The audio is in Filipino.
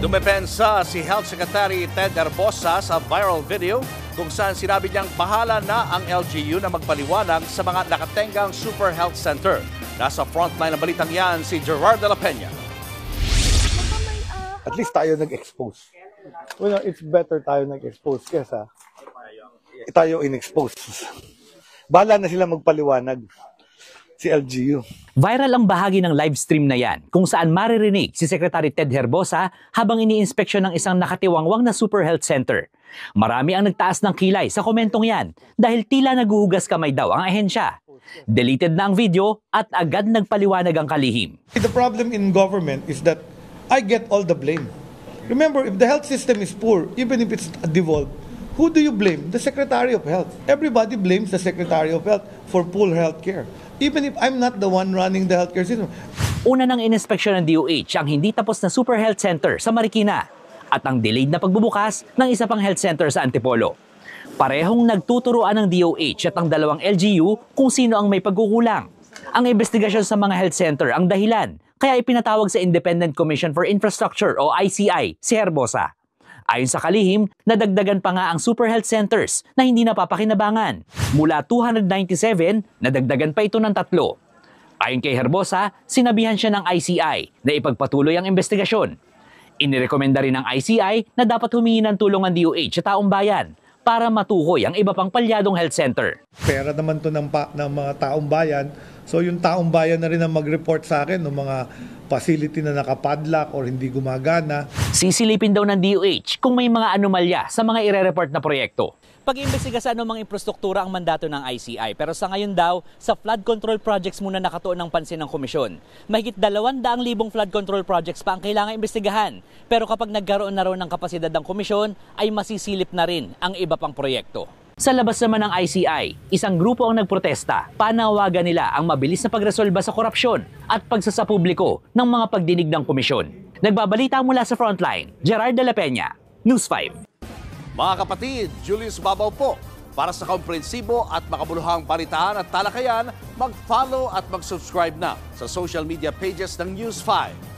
Dumepensa si Health Secretary Ted Herbosa sa viral video kung saan sinabi niyang bahala na ang LGU na magpaliwanag sa mga nakatengang Super Health Center. Nasa frontline ng balitang yan si Gerard de la Peña. At least tayo nag-expose. Well, it's better tayo nag-expose kesa tayo in-expose. Bahala na sila magpaliwanag si LGU. Viral ang bahagi ng live stream na yan kung saan maririnig si Secretary Ted Herbosa habang ini-inspeksyon ng isang nakatiwangwang na Super Health Center. Marami ang nagtaas ng kilay sa komentong yan dahil tila naguhugas kamay daw ang ahensya. Deleted na ang video at agad nagpaliwanag ang kalihim. The problem in government is that I get all the blame. Remember, if the health system is poor, even if it's devolved, who do you blame? The Secretary of Health. Everybody blames the Secretary of Health for poor health care. Even if I'm not the one running the healthcare system. Una nang ininspeksyon ng DOH ang hindi tapos na Super Health Center sa Marikina at ang delayed na pagbubukas ng isa pang health center sa Antipolo. Parehong nagtuturuan ng DOH at ang dalawang LGU kung sino ang may pagkukulang. Ang investigasyon sa mga health center ang dahilan, kaya ipinatawag sa Independent Commission for Infrastructure o ICI si Herbosa. Ayon sa kalihim, nadagdagan pa nga ang Super Health Centers na hindi napapakinabangan. Mula 297, nadagdagan pa ito ng 3. Ayon kay Herbosa, sinabihan siya ng ICI na ipagpatuloy ang investigasyon. Inirekomenda rin ng ICI na dapat humingi ng tulong ang DOH sa taong bayan para matukoy ang iba pang palyadong health center. Pera naman to ng mga taong bayan. So yung taong bayan na rin ang mag-report sa akin ng mga facility na nakapadlock or hindi gumagana. Sisilipin daw ng DOH kung may mga anomalya sa mga ire-report na proyekto. Pag-iimbestiga sa anumang infrastruktura ang mandato ng ICI, pero sa ngayon daw, sa flood control projects muna nakatuon ng pansin ng komisyon. Mahigit 200,000 flood control projects pa ang kailangan imbestigahan. Pero kapag nagkaroon na raw ng kapasidad ng komisyon, ay masisilip na rin ang iba pang proyekto. Sa labas naman ng ICI, isang grupo ang nagprotesta. Panawagan nila ang mabilis na pagresolba sa korupsyon at pagsasapubliko ng mga pagdinig ng komisyon. Nagbabalita mula sa Frontline, Gerard de la Peña, News 5. Mga kapatid, Julius Babaw po. Para sa komprehensibo at makabuluhang balitaan at talakayan, mag-follow at mag-subscribe na sa social media pages ng News 5.